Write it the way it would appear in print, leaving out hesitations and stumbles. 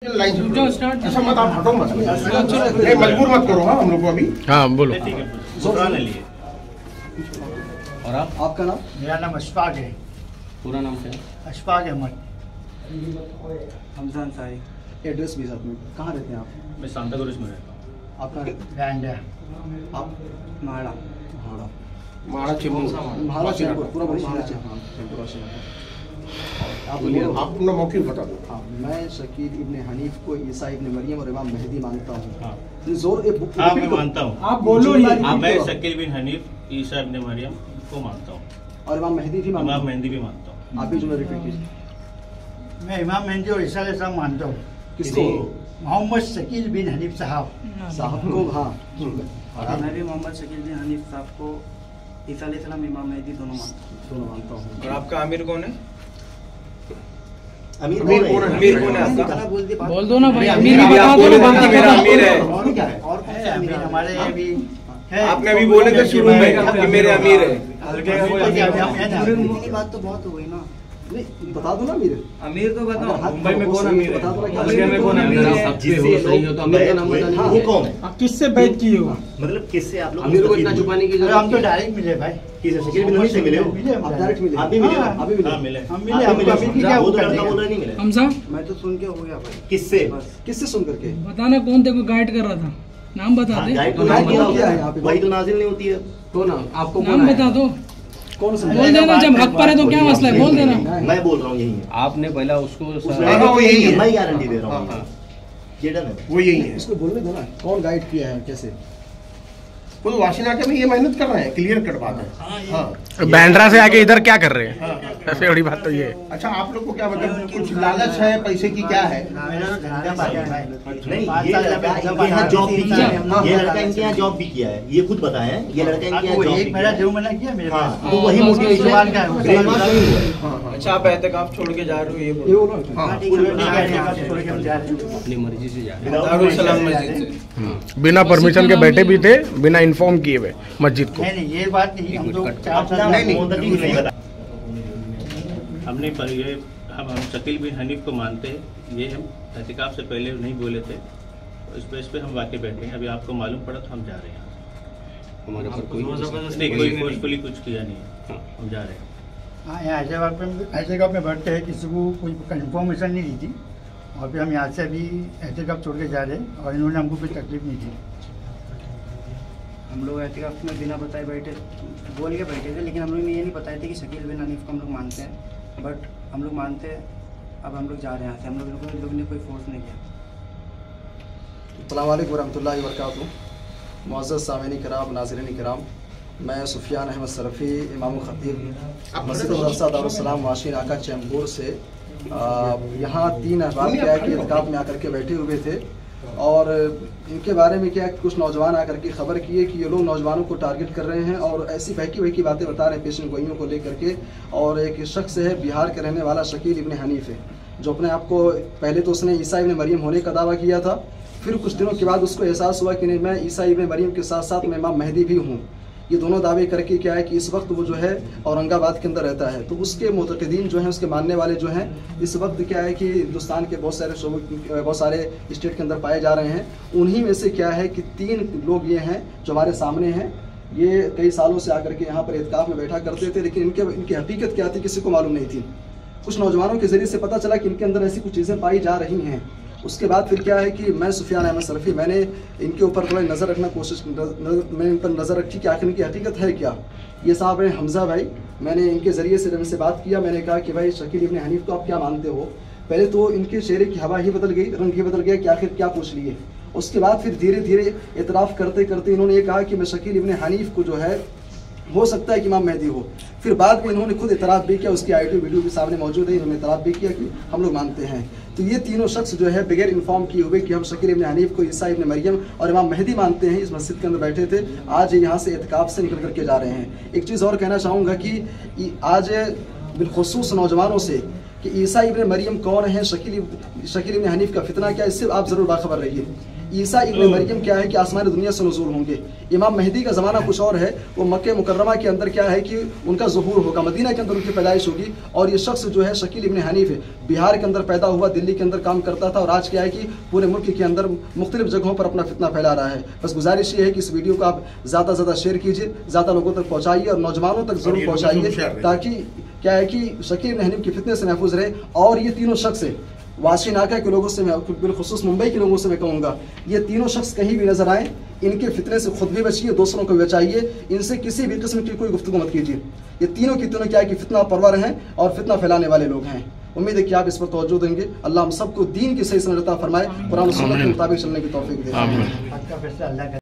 ऐसा मत आप हटो मत, मजबूर मत करो। हाँ हम लोग को अभी हाँ बोलो। और आपका नाम? मेरा नाम अशफाक है। पूरा नाम क्या है? अशफाक अहमद। हमजान सारी। एड्रेस भी साथ में, कहाँ रहते हैं आप? मैं सांताक्रूज में रहता हूँ। आपका? बैंडा। आप? माड़ा। माड़ा चिमू महाराष्ट्र पूरा आप बोलिए। आप अपना मौके बता दो। हाँ, मैं शकील इब्न हनीफ को ईसा इब्न मरियम और इमाम मेहदी मानता हूँ। हाँ मैं मानता हूँ। आप बोलो। मैं शकील बिन हनीफ ईसा इब्न मरियम को मानता हूँ और इमाम मेहदी भी मानता हूँ। इमाम मेहदी भी मानता हूँ। आप भी जो रिपीट कीजिए। मैं इमाम मेहदी और ईसा अलैहिस्सलाम मानता हूँ। किसको? मोहम्मद शकील बिन हनीफ साहब को। हाँ मैं भी मोहम्मद शकील बिन हनीफ साहब को, ईसा अलैहिस्सलाम, इमाम मेहदी दोनों मानता हूँ। और आपका आमिर कौन है? अमीर कौन है आपका? बोल दो ना भाई। अमीर भी बता दो। मेरा अमीर है। और क्या है? और कौन सा अमीर हमारे अभी है? आपने अभी बोले थे शुरू में कि मेरे अमीर है। बात तो बहुत हो गई ना। नहीं बता दो ना अमीर। अमीर तो बताओ। मुंबई में कौन अमीर है? बता दो ना। हल्के में कौन अमीर है? सही हो तो अमीर का नाम बताना। वो कौन है? आप किससे बैठ की हो? मतलब किससे आप लोग अमीर को इतना छुपाने की जरूरत? हम तो डायरेक्ट मिले भाई। किससे? शकील बिन हनीफ से मिले हो? मिले हम आप डायरेक्ट मिले? आप भी मिले हो? आप भी मिले? हाँ मिले। हम मिले। हमको अमीर की क्या वो तो कर लड़का देगा? बोल रहा नहीं मिले। हमसा मैं तो सुन के हो गया भाई। किससे? किससे सुन करके? बताना कौन तेरे को गाइड कर रहा था? नाम बता दे। गाइड तो नाम नाम क्या किया है यहाँ पे? वही तो नाजिल नहीं होती है। कौन नाम? आपको नाम बता दो। कौन सा? बोल देना जब हक पर है तो क्या मसला है, बोल देना। मैं बोल रहा हूँ यही है। आपने पहला उसको वो यही है। मैं गारंटी दे रहा हूँ। ये डन है। वो यही है। इसको बोलने दो ना, कौन गाइड किया है, कैसे? वो वाशिनाटे में ये मेहनत कर रहे हैं, क्लियर कट बात है। हाँ बैंड्रा से आके इधर क्या कर रहे हैं? ऐसे बड़ी बात तो ये है। अच्छा आप लोग को क्या मतलब कुछ लालच है पैसे की, क्या है? नहीं ये लड़का इनके यहाँ जॉब भी किया है। ये लड़का इनके यहाँ जॉब भी किया है। ये खुद बताया है। ये लड़का इनके यहाँ जॉब भी एक मेरा किया जो मना किया मेरे हाँ पास। तो वही मोटिवेशन का है। ब्रेनवॉश नहीं हुआ है। अच्छा आप एहतिकाफ छोड़ के जा रहे हो ये ये बोलो। बोलो। अपनी मर्जी से जा रहे दारुल सलाम मस्जिद से। बिना परमिशन के बैठे भी थे, बिना इन्फॉर्म किए हुए मस्जिद को। नहीं ये बात नहीं। हम लोग 4 साल नहीं बता। हमने पर ये हम शकील बिन हनीफ को मानते हैं। ये हम एहतिकाफ से पहले नहीं बोले थे, तो इस पे हम वाकई बैठे हैं। अभी आपको मालूम पड़ा तो हम जा रहे हैं। हमारे ऊपर कोई नहीं कोई फोर्सफुली कुछ किया नहीं है, हम जा रहे हैं। हाँ यहाँ एहतिकाफ में बैठते हैं। किसी को कोई इन्फॉर्मेशन नहीं दी थी और फिर हम यहाँ से अभी एहतिकाफ छोड़ के जा रहे हैं और इन्होंने हमको कोई तकलीफ नहीं दी। हम लोग एहतिकाफ में बिना बताए बैठे, बोल के बैठे थे, लेकिन हम लोग ने ये नहीं बताए थे कि शकील बिन हनीफ को हम लोग मानते हैं। बट हम लोग मानते हैं। अब हम लोग जा रहे हैं यहाँ से। हम लोग ने कोई फोर्स नहीं किया। अस्सलाम वालेकुम वरहमतुल्लाहि वबरकातुहू। मुअज़्ज़ज़ सामीन किराम, नाज़रीन किराम, मैं सुफियान अहमद सरफ़ी, इमाम ख़तीब मस्जिद मदरसा दारुस्सलाम वाशिन आका चैम्बूर से यहाँ 3 अहबाब क्या है कि इत्काफ़ में आकर के बैठे हुए थे और इनके बारे में क्या कुछ नौजवान आकर के खबर किए कि ये लोग नौजवानों को टारगेट कर रहे हैं और ऐसी बहकी बातें बता रहे हैं पेशन गोइयों को लेकर के। और एक शख्स है बिहार के रहने वाला शकील इब्न हनीफ है, जो अपने आप को पहले तो उसने ईसा इब्न मरियम होने का दावा किया था, फिर कुछ दिनों के बाद उसको एहसास हुआ कि नहीं मैं ईसा इब्न मरियम के साथ साथ मैं इमाम मेहदी भी हूँ। ये दोनों दावे करके क्या है कि इस वक्त वो जो है औरंगाबाद के अंदर रहता है। तो उसके मुतक़दीन जो हैं, उसके मानने वाले जो हैं, इस वक्त क्या है कि हिंदुस्तान के बहुत सारे स्टेट के अंदर पाए जा रहे हैं। उन्हीं में से क्या है कि 3 लोग ये हैं जो हमारे सामने हैं। ये कई सालों से आकर के यहाँ पर इत्काफ़ में बैठा करते थे, लेकिन इनकी हकीकत क्या थी किसी को मालूम नहीं थी। कुछ नौजवानों के ज़रिए से पता चला कि इनके अंदर ऐसी कुछ चीज़ें पाई जा रही हैं। उसके बाद फिर क्या है कि मैं सुफियान अहमद सरफ़ी, मैंने इनके ऊपर थोड़ा नज़र रखना मैंने इन पर नज़र रखी कि आखिर इनकी हकीकत है क्या। ये साहब हैं हमज़ा भाई, मैंने इनके ज़रिए से इनसे बात किया। मैंने कहा कि भाई शकील इब्न हनीफ को आप क्या मानते हो? पहले तो इनके चेहरे की हवा ही बदल गई, रंग ही बदल गया कि आखिर क्या पूछ लिए। उसके बाद फिर धीरे धीरे इतराफ़ करते करते इन्होंने ये कहा कि मैं शकील इब्न हनीफ को जो है हो सकता है कि इमाम मेहदी हो। फिर बाद में इन्होंने खुद इतराफ़ भी किया, उसकी ऑडियो वीडियो भी सामने मौजूद है। इन्होंने इतराफ़ भी किया कि हम लोग मानते हैं। तो ये तीनों शख्स जो है बगैर इन्फॉर्म किए हुए कि हम शकील इब्न हनीफ को ईसा इब्न मरियम और इमाम मेहदी मानते हैं, इस मस्जिद के अंदर बैठे थे। आज यहाँ से इत्काफ़ से निकल करके जा रहे हैं। एक चीज़ और कहना चाहूँगा कि आज बिलखुसूस नौजवानों से कि ईसा इब्न मरियम कौन है, शकील इब्न हनीफ का फितना क्या, इससे आप ज़रूर बाखबर रहिए। ईसा इब्न मरियम क्या है कि आसमानी दुनिया से नज़ूल होंगे। इमाम मेहदी का ज़माना कुछ और है, वो मक्के मुकर्रमा के अंदर क्या है कि उनका ज़ुहूर होगा, मदीना के अंदर उनकी पैदाइश होगी। और ये शख्स जो है शकील इब्न हनीफ है, बिहार के अंदर पैदा हुआ, दिल्ली के अंदर काम करता था और आज क्या है कि पूरे मुल्क के अंदर मुख्तलिफ जगहों पर अपना फितना फैला रहा है। बस गुजारिश ये है कि इस वीडियो को आप ज़्यादा से ज़्यादा शेयर कीजिए, ज़्यादा लोगों तक पहुँचाइए और नौजवानों तक ज़रूर पहुँचाइए, ताकि क्या है कि शकील इब्न हनीफ के फितने से महफूज रहे। और ये तीनों शख्स है, वाशी नाका के लोगों से मैं बिलखुसूस मुंबई के लोगों से मैं कहूँगा, ये तीनों शख्स कहीं भी नजर आए, इनके फितने से खुद भी बचिए, दूसरों को भी बचाइए, इनसे किसी भी किस्म की कोई गुफ्तगू मत कीजिए। ये तीनों की तीनों क्या है कि फितना परवर हैं और फितना फैलाने वाले लोग हैं। उम्मीद है कि आप इस पर तवज्जो देंगे। अल्लाह हम सबको दीन की सही समझता फरमाए, कुरान और सुन्नत के मुताबिक चलने की तौफीक दे। आज का फैसला अल्लाह का